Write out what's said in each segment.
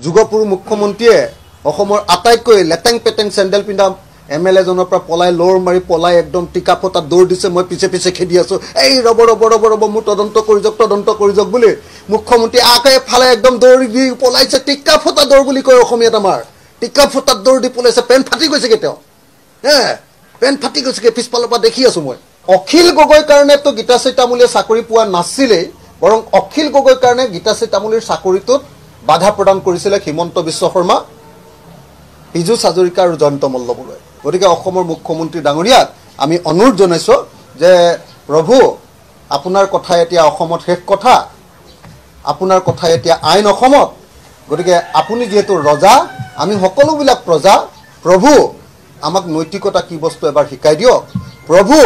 যুগপুৰ মুখ্যমন্ত্ৰীয়ে অসমৰ আটাইতকৈ লেটেং পেটেং চেণ্ডেল পিন্ধা MLA জনৰ পৰা পলাই লৰ মাৰি পলাই একদম টিকা ফটা দৌৰ দিছে মই পিছে পিছে খেদি আছো এই ৰব মোৰ তদন্ত কৰি যাওক বুলি মুখ্যমন্ত্ৰী আকে ফালে একদম দৌৰি দি পলাইছে টিকা ফটা দৌৰ বুলি কয় অসমীয়াত আমাৰ টিকা ফটা দৌৰ দি পলাইছে পেন ফাটি গৈছে কেতিয়াও পেন ফাটি গৈছে পিছফালৰ পৰা দেখি আছো মই অখিল গগৈৰ কাৰণে তো গীতাশ্ৰী তামুলীয়ে চাকৰি পোৱা নাছিলে বৰং অখিল গগৈৰ কাৰণে গীতাশ্ৰী তামুলীৰ চাকৰিটোত বাধা প্ৰদান কৰিছিলে হিমন্ত বিশ্ব শৰ্মা পীযুষ হাজৰিকা আৰু জয়ন্ত মল্লবৰাই গতিকে অসমৰ মুখ্যমন্ত্ৰী ডাঙৰীয়াক আমি অনুৰোধ জনাইছো যে প্ৰভু আপোনাৰ কথা এতিয়া অসমত শেষ কথা আপোনাৰ কথা এতিয়া আইন অসমত গতিকে আপুনি যেহেতু ৰজা আমি সকলোবিলাক প্ৰজা প্ৰভু আমাক নৈতিকতা কি বস্তু এবাৰ শিকাই দিয়ক প্ৰভু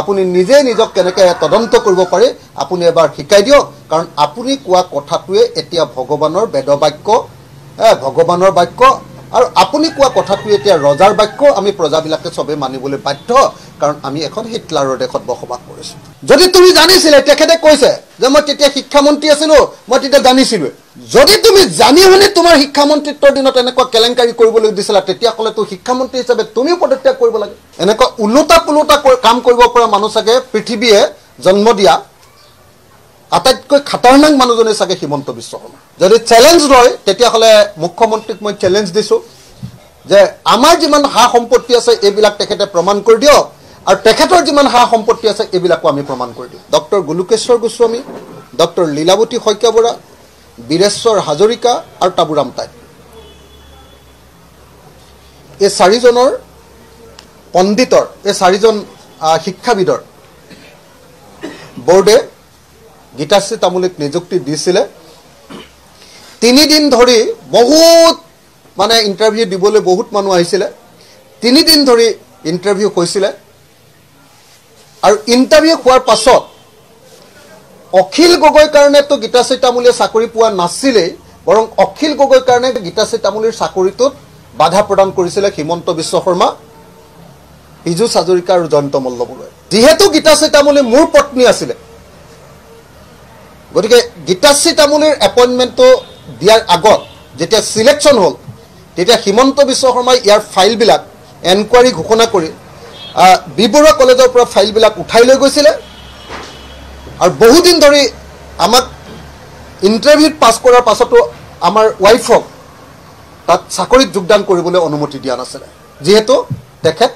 আপুনি নিজে নিজক কেনেকৈ তদন্ত কৰিব পাৰে আপুনি এবাৰ শিকাই দিয়ক কাৰণ আপুনি কোৱা কথাটোৱে এতিয়া ভগৱানৰ বেদবাক্য ভগৱানৰ বাক্য আৰু আপুনি কোৱা কথাটো এতিয়া ৰজাৰ বাক্য আমি প্ৰজাবিলাকে সবে মানিবলৈ বাধ্য কাৰণ আমি এখন হিটলাৰৰ দেশত বসবাস কৰিছো যদি তুমি জানিছিলে তেখেতে কৈছে যে মই তেতিয়া শিক্ষামন্ত্ৰী আছিলো মই তেতিয়া জানিছিলো যদি তুমি জানি শুনি তোমাৰ শিক্ষামন্ত্ৰীত্বৰ দিনত এনেকুৱা কেলেংকাৰী কৰিবলৈ দিছিলা তেতিয়া ক'লে তো শিক্ষামন্ত্ৰী হিচাপে তুমিও পদত্যাগ কৰিব লাগে এনেকুৱা উলুটা পুলুটা কাম কৰিব পৰা মানুহ চাগে পৃথিৱীয়ে জন্ম দিয়া আটাইতকৈ খাতাৰনাক মানুহজনে চাগে হিমন্ত বিশ্ব শৰ্মা যদি চ্যালেঞ্জ লয় তেতিয়া হলে মুখ্যমন্ত্ৰীক মই চ্যালেঞ্জ দিছো যে আমাৰ যিমান হা সম্পত্তি আছে এইবিলাক তেখেতে প্ৰমাণ কৰি দিয়ক আৰু তেখেতৰ যিমান হা সম্পত্তি আছে এইবিলাকো আমি প্ৰমাণ কৰি দিম ডক্টৰ গোলোকেশ্বৰ গোস্বামী ডক্টৰ লীলাৱতী শইকীয়া বৰা বীৰেশ্বৰ হাজৰিকা আৰু তাবুৰাম টাই এই চাৰিজনৰ পণ্ডিতৰ এই চাৰিজন শিক্ষাবিদৰ বোৰ্ডে গীতাশ্ৰী তামুলীক নিযুক্তি দিছিলে 3 দিন ধৰি বহুত মানে ইন্টাৰভিউ দিবলৈ বহুত মানুহ আহিছিলে 3 দিন ধৰি ইন্টাৰভিউ হৈছিলে আৰু ইন্টাৰভিউ হোৱাৰ পাছত অখিল গগৈৰ কাৰণে তো গীতাশ্ৰী তামুলীয়ে চাকৰি পোৱা নাছিলে বৰং অখিল গগৈৰ কাৰণে গীতাশ্ৰী তামুলীৰ চাকৰিটোত বাধা প্ৰদান কৰিছিলে হিমন্ত বিশ্ব শৰ্মা পীযুষ হাজৰিকা আৰু জয়ন্ত মল্লবৰাই যেহেতু গীতাশ্ৰী তামুলী মোৰ পত্নী আছিলে গতিকে গীতাশ্ৰী তামুলীৰ এপইণ্টমেণ্টটো দিয়াৰ আগত যেতিয়া সিলেকশ্যন হ'ল তেতিয়া হিমন্ত বিশ্ব শৰ্মাই ইয়াৰ ফাইলবিলাক এনকুৱাৰী ঘোষণা কৰি বিবৰুৱা কলেজৰ পৰা ফাইলবিলাক উঠাই লৈ গৈছিলে আৰু বহুদিন ধৰি আমাক ইণ্টাৰভিউত পাছ কৰাৰ পাছতো আমাৰ ৱাইফক তাত চাকৰিত যোগদান কৰিবলৈ অনুমতি দিয়া নাছিলে যেহেতু তেখেত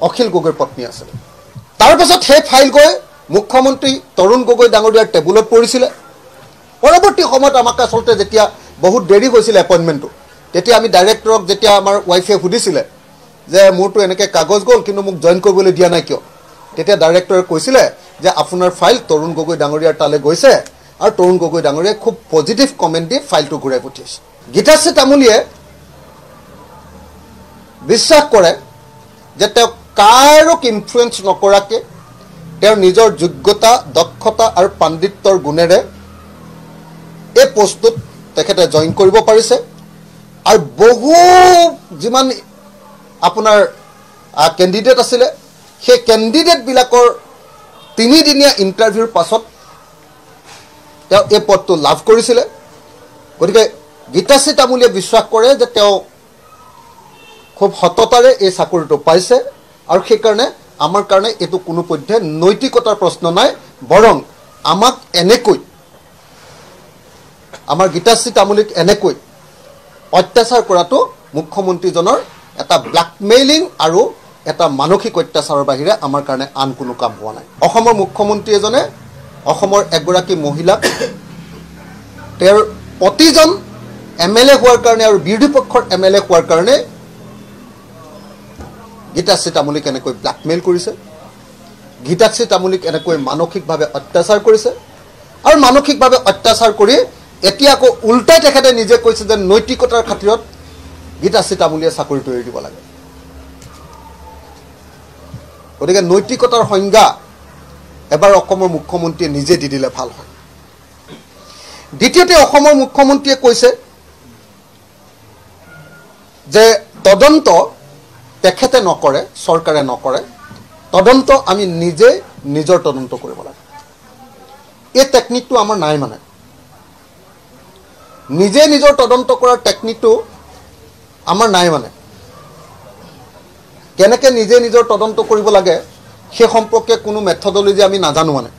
অখিল গগৈৰ পত্নী আছিল তাৰ পাছত সেই ফাইল গৈ মুখ্যমন্ত্ৰী তৰুণ গগৈ ডাঙৰীয়াৰ টেবুলত পৰিছিলে পৰৱৰ্তী সময়ত আমাক আসলতে যেতিয়া বহুত দেৰি হৈছিল এপইণ্টমেণ্টটো তেতিয়া আমি ডাইৰেক্টৰক যেতিয়া আমাৰ ৱাইফে সুধিছিলে যে মোৰটো এনেকৈ কাগজ গ'ল কিন্তু মোক জইন কৰিবলৈ দিয়া নাই কিয় তেতিয়া ডাইৰেক্টৰে কৈছিলে যে আপোনাৰ ফাইল তৰুণ গগৈ ডাঙৰীয়াৰ তালৈ গৈছে আৰু তৰুণ গগৈ ডাঙৰীয়াই খুব পজিটিভ কমেণ্ট দি ফাইলটো ঘূৰাই পঠিয়াইছে গীতাশ্ৰী তামুলীয়ে বিশ্বাস কৰে যে তেওঁ কাৰোক ইনফ্লুৱেঞ্চ নকৰাকৈ তেওঁৰ নিজৰ যোগ্যতা দক্ষতা আৰু পাণ্ডিত্যৰ গুণেৰে এই পোষ্টটোত তেখেতে জইন কৰিব পাৰিছে আৰু বহু যিমান আপোনাৰ কেণ্ডিডেট আছিলে সেই কেণ্ডিডেটবিলাকৰ 3 দিনীয়া ইণ্টাৰভিউৰ পাছত তেওঁ এই পদটো লাভ কৰিছিলে গতিকে গীতাশ্ৰী তামুলীয়ে বিশ্বাস কৰে যে তেওঁ খুব সততাৰে এই চাকৰিটো পাইছে আৰু সেইকাৰণে আমাৰ কাৰণে এটো কোনো পধ্যে নৈতিকতাৰ প্ৰশ্ন নাই বৰং আমাক এনেকৈ আমাৰ গীতাশ্ৰী তামুলীক এনেকৈ অত্যাচাৰ কৰাটো মুখ্যমন্ত্ৰীজনৰ এটা ব্ল্যাকমেইলিং আৰু এটা মানসিক অত্যাচাৰৰ বাহিৰে আমাৰ কাৰণে আন কোনো কাম হোৱা নাই অসমৰ মুখ্যমন্ত্ৰী এজনে অসমৰ এগৰাকী মহিলাক তেওঁৰ প্ৰতিজন MLA হোৱাৰ কাৰণে আৰু বিৰোধী পক্ষৰ MLA হোৱাৰ কাৰণে গীতাশ্ৰী তামুলীক এনেকৈ ব্ল্যাকমেইল কৰিছে গীতাশ্ৰী তামুলীক এনেকৈ মানসিকভাৱে অত্যাচাৰ কৰিছে আৰু মানসিকভাৱে অত্যাচাৰ কৰি এতিয়া আকৌ উল্টাই তেখেতে নিজে কৈছে যে নৈতিকতাৰ খাতিৰত গীতাশ্ৰী তামুলীয়ে চাকৰিটো এৰি দিব লাগে গতিকে নৈতিকতাৰ সংজ্ঞা এবাৰ অসমৰ মুখ্যমন্ত্ৰীয়ে নিজে দি দিলে ভাল হয় দ্বিতীয়তে অসমৰ মুখ্যমন্ত্ৰীয়ে কৈছে যে তদন্ত তেখেতে নকৰে চৰকাৰে নকৰে তদন্ত আমি নিজে নিজৰ তদন্ত কৰিব লাগে এই টেকনিকটো আমাৰ নাই মানে নিজে নিজৰ তদন্ত কৰাৰ টেকনিকটো আমাৰ নাই মানে কেনেকৈ নিজে নিজৰ তদন্ত কৰিব লাগে সেই সম্পৰ্কে কোনো মেথডলজি আমি নাজানো মানে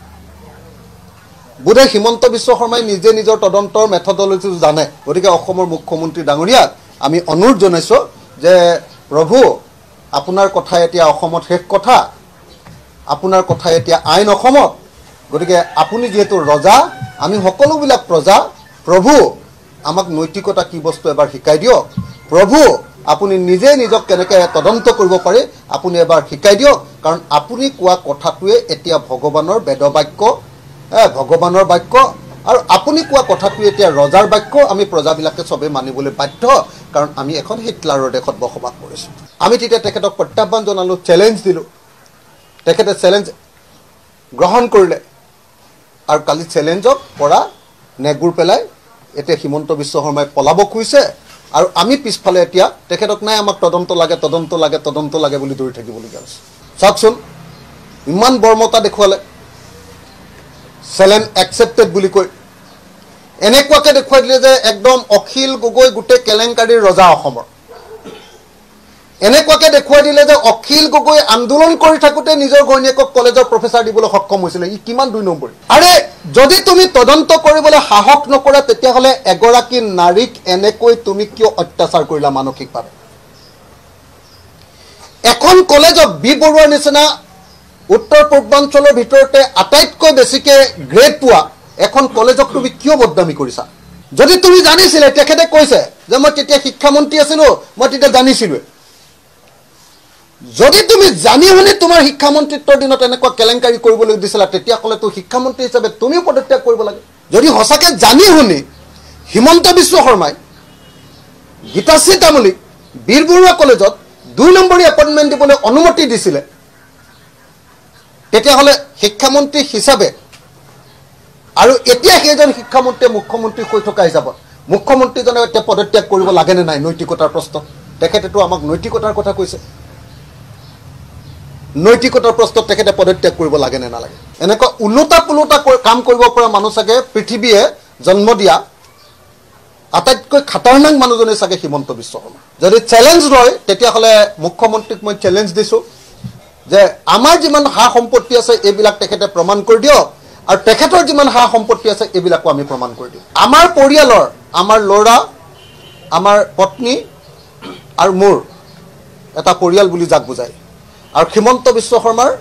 বোধে হিমন্ত বিশ্ব শৰ্মাই নিজে নিজৰ তদন্তৰ মেথডলজি জানে গতিকে অসমৰ মুখ্যমন্ত্ৰী ডাঙৰীয়াক আমি অনুৰোধ জনাইছোঁ যে প্ৰভু আপোনাৰ কথা এতিয়া অসমত শেষ কথা আপোনাৰ কথা এতিয়া আইন অসমত গতিকে আপুনি যেহেতু ৰজা আমি সকলোবিলাক প্ৰজা প্ৰভু আমাক নৈতিকতা কি বস্তু এবাৰ শিকাই দিয়ক প্ৰভু আপুনি নিজে নিজক কেনেকৈ তদন্ত কৰিব পাৰে আপুনি এবাৰ শিকাই দিয়ক কাৰণ আপুনি কোৱা কথাটোৱে এতিয়া ভগৱানৰ বেদবাক্য ভগৱানৰ বাক্য আৰু আপুনি কোৱা কথাটোৱে এতিয়া ৰজাৰ বাক্য আমি প্ৰজাবিলাকে চবে মানিবলৈ বাধ্য কাৰণ আমি এখন হিটলাৰৰ দেশত বসবাস কৰিছোঁ আমি তেতিয়া তেখেতক প্ৰত্যাহ্বান জনালোঁ চেলেঞ্জ দিলোঁ তেখেতে চেলেঞ্জ গ্ৰহণ কৰিলে আৰু কালি চেলেঞ্জক পৰা নেগুৰ পেলাই এতিয়া হিমন্ত বিশ্ব শৰ্মাই পলাব খুজিছে আৰু আমি পিছফালে এতিয়া তেখেতক নাই আমাক তদন্ত লাগে বুলি দৌৰি থাকিবলগীয়া হৈছে চাওকচোন ইমান বৰ্মতা দেখুৱালে চেলেঞ্জ একচেপ্টেড বুলি কৈ এনেকুৱাকৈ দেখুৱাই দিলে যে একদম অখিল গগৈ গোটেই কেলেংকাৰীৰ ৰজা অসমৰ এনেকুৱাকৈ দেখুৱাই দিলে যে অখিল গগৈ আন্দোলন কৰি থাকোঁতে নিজৰ ঘৈণীয়েকক কলেজৰ প্ৰফেচাৰ দিবলৈ সক্ষম হৈছিলে ই কিমান 2 নম্বৰী আৰে যদি তুমি তদন্ত কৰিবলৈ সাহস নকৰা তেতিয়াহ'লে এগৰাকী নাৰীক এনেকৈ তুমি কিয় অত্যাচাৰ কৰিলা মানসিকভাৱে এখন কলেজত বি বৰুৱাৰ নিচিনা উত্তৰ পূৰ্বাঞ্চলৰ ভিতৰতে আটাইতকৈ বেছিকৈ গ্ৰেড পোৱা এখন কলেজক তুমি কিয় বদনামী কৰিছা যদি তুমি জানিছিলে তেখেতে কৈছে যে মই তেতিয়া শিক্ষামন্ত্ৰী আছিলোঁ মই তেতিয়া জানিছিলোঁ যদি তুমি জানি শুনি তোমাৰ শিক্ষামন্ত্ৰীত্বৰ দিনত এনেকুৱা কেলেংকাৰী কৰিবলৈ দিছিলা তেতিয়াহ'লে তো শিক্ষামন্ত্ৰী হিচাপে তুমিও পদত্যাগ কৰিব লাগে যদি সঁচাকৈ জানি শুনি হিমন্ত বিশ্ব শৰ্মাই গীতাশ্ৰী তামুলীক বীৰ বৰুৱা কলেজত 2 নম্বৰী এপইণ্টমেণ্ট দিবলৈ অনুমতি দিছিলে তেতিয়াহ'লে শিক্ষামন্ত্ৰী হিচাপে আৰু এতিয়া সেইজন শিক্ষামন্ত্ৰীয়ে মুখ্যমন্ত্ৰী হৈ থকা হিচাপত মুখ্যমন্ত্ৰীজনে এতিয়া পদত্যাগ কৰিব লাগেনে নাই নৈতিকতাৰ প্ৰশ্নত তেখেতেতো আমাক নৈতিকতাৰ কথা কৈছে নৈতিকতাৰ প্ৰশ্নত তেখেতে পদত্যাগ কৰিব লাগে নে নালাগে এনেকুৱা উলুটা পুলুটা কাম কৰিব পৰা মানুহ চাগে পৃথিৱীয়ে জন্ম দিয়া আটাইতকৈ খাতাৰনাক মানুহজনে চাগে হিমন্ত বিশ্ব শৰ্মা যদি চেলেঞ্জ লয় তেতিয়াহ'লে মুখ্যমন্ত্ৰীক মই চেলেঞ্জ দিছোঁ যে আমাৰ যিমান সা সম্পত্তি আছে এইবিলাক তেখেতে প্ৰমাণ কৰি দিয়ক আৰু তেখেতৰ যিমান সা সম্পত্তি আছে এইবিলাকো আমি প্ৰমাণ কৰি দিওঁ আমাৰ পৰিয়ালৰ আমাৰ ল'ৰা আমাৰ পত্নী আৰু মোৰ এটা পৰিয়াল বুলি যাক বুজায় আৰু হিমন্ত বিশ্ব শৰ্মাৰ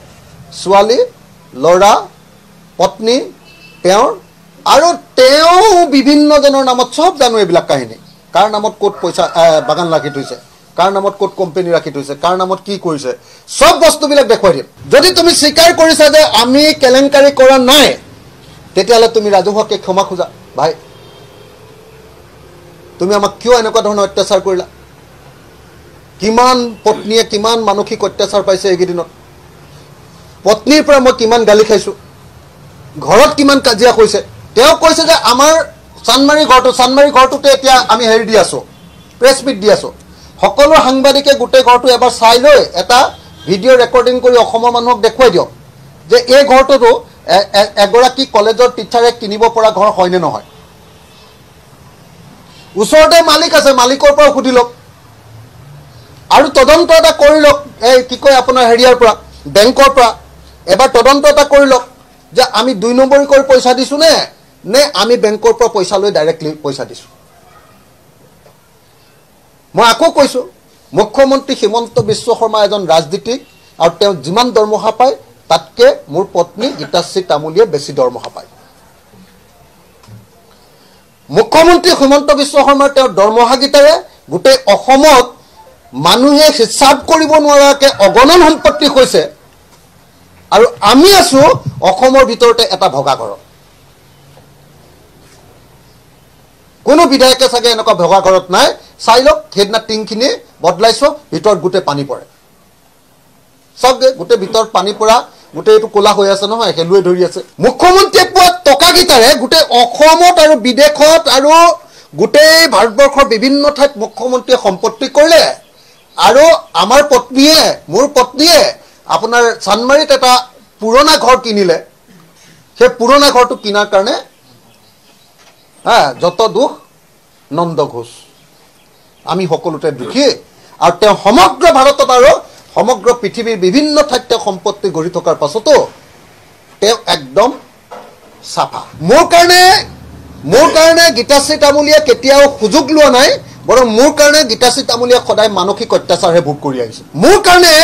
ছোৱালী ল'ৰা পত্নী তেওঁৰ আৰু তেওঁ বিভিন্নজনৰ নামত সব জানো এইবিলাক কাহিনী কাৰ নামত ক'ত পইচা বাগান ৰাখি থৈছে কাৰ নামত ক'ত কোম্পানী ৰাখি থৈছে কাৰ নামত কি কৰিছে সব বস্তুবিলাক দেখুৱাই দিম যদি তুমি স্বীকাৰ কৰিছা যে আমি কেলেংকাৰী কৰা নাই তেতিয়াহ'লে তুমি ৰাজহুৱাকৈ ক্ষমা খোজা ভাই তুমি আমাক কিয় এনেকুৱা ধৰণৰ অত্যাচাৰ কৰিলা কিমান পত্নীয়ে কিমান মানসিক অত্যাচাৰ পাইছে এইকেইদিনত পত্নীৰ পৰা মই কিমান গালি খাইছোঁ ঘৰত কিমান কাজিয়া হৈছে তেওঁ কৈছে যে আমাৰ চানমাৰী ঘৰটোতে এতিয়া আমি হেৰি দি আছোঁ প্ৰেছ মিট দি আছোঁ সকলো সাংবাদিকে গোটেই ঘৰটো এবাৰ চাই লৈ এটা ভিডিঅ' ৰেকৰ্ডিং কৰি অসমৰ মানুহক দেখুৱাই দিয়ক যে এই ঘৰটোতো এগৰাকী কলেজৰ টিচাৰে কিনিব পৰা ঘৰ হয়নে নহয় ওচৰতে মালিক আছে মালিকৰ পৰা সুধি লওক আৰু তদন্ত এটা কৰি লওক এই কি কয় আপোনাৰ হেৰিয়াৰ পৰা বেংকৰ পৰা এবাৰ তদন্ত এটা কৰি লওক যে আমি 2 নম্বৰী কৰি পইচা দিছোঁ নে আমি বেংকৰ পৰা পইচা লৈ ডাইৰেক্টলি পইচা দিছোঁ মই আকৌ কৈছোঁ মুখ্যমন্ত্ৰী হিমন্ত বিশ্ব শৰ্মা এজন ৰাজনীতিক আৰু তেওঁ যিমান দৰমহা পায় তাতকৈ মোৰ পত্নী গীতাশ্ৰী তামুলীয়ে বেছি দৰমহা পায় মুখ্যমন্ত্ৰী হিমন্ত বিশ্ব শৰ্মাৰ তেওঁৰ দৰমহাকেইটাৰে গোটেই অসমত মানুহে হিচাপ কৰিব নোৱাৰাকৈ অগণন সম্পত্তি হৈছে আৰু আমি আছোঁ অসমৰ ভিতৰতে এটা ভগা ঘৰত কোনো বিধায়কে চাগে এনেকুৱা ভগা ঘৰত নাই চাই লওক সেইদিনা টিংখিনি বদলাইছোঁ ভিতৰত গোটেই পানী পৰে চাওকগৈ গোটেই ভিতৰত পানী পৰা গোটেই এইটো ক'লা হৈ আছে নহয় হেলুৱে ধৰি আছে মুখ্যমন্ত্ৰীয়ে পোৱা টকাকেইটাৰে গোটেই অসমত আৰু বিদেশত আৰু গোটেই ভাৰতবৰ্ষৰ বিভিন্ন ঠাইত মুখ্যমন্ত্ৰীয়ে সম্পত্তি কৰিলে আৰু আমাৰ পত্নীয়ে মোৰ পত্নীয়ে আপোনাৰ চানমাৰীত এটা পুৰণা ঘৰ কিনিলে সেই পুৰণা ঘৰটো কিনাৰ কাৰণে যত দুখ নন্দ ঘোষ আমি সকলোতে দুখী আৰু তেওঁ সমগ্ৰ ভাৰতত আৰু সমগ্ৰ পৃথিৱীৰ বিভিন্ন ঠাইত সম্পত্তি গঢ়ি থকাৰ পাছতো তেওঁ একদম চাফা মোৰ কাৰণে গীতাশ্ৰী তামুলীয়ে কেতিয়াও সুযোগ লোৱা নাই বৰং মোৰ কাৰণে গীতাশ্ৰী তামুলীয়ে সদায় মানসিক অত্যাচাৰহে ভোগ কৰি আহিছে মোৰ কাৰণে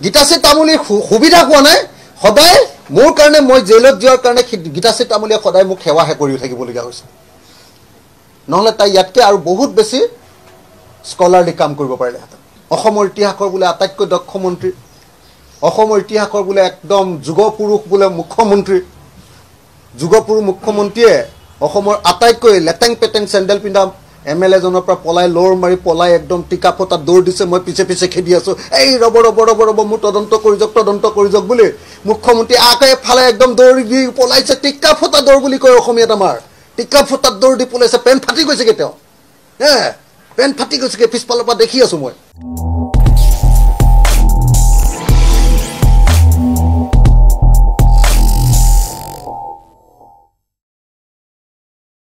গীতাশ্ৰী তামুলীৰ সুবিধা হোৱা নাই সদায় মোৰ কাৰণে মই জেলত যোৱাৰ কাৰণে গীতাশ্ৰী তামুলীয়ে সদায় মোক সেৱাহে কৰি থাকিবলগীয়া হৈছে নহ'লে তাই ইয়াতকৈ আৰু বহুত বেছি স্কলাৰলি কাম কৰিব পাৰিলেহেঁতেন অসমৰ ইতিহাসৰ বোলে আটাইতকৈ দক্ষ মন্ত্ৰী অসমৰ ইতিহাসৰ বোলে একদম যুগপুৰুষ বোলে মুখ্যমন্ত্ৰী যুগপুৰুষ মুখ্যমন্ত্ৰীয়ে অসমৰ আটাইতকৈ লেটেং পেটেং চেণ্ডেল পিন্ধা MLA জনৰ পৰা পলাই লৰ মাৰি পলাই একদম টিকা ফটা দৌৰ দিছে মই পিছে পিছে খেদি আছো এই ৰব মোৰ তদন্ত কৰি যাওক বুলি মুখ্যমন্ত্ৰী আকে এফালে একদম দৌৰি দি পলাইছে টিকা ফটা দৌৰ বুলি কয় অসমীয়াত আমাৰ টিকা ফটা দৌৰ দি পলাইছে পেন ফাটি গৈছে কেতিয়াও পেন ফাটি গৈছে পিছফালৰ পৰা দেখি আছো মই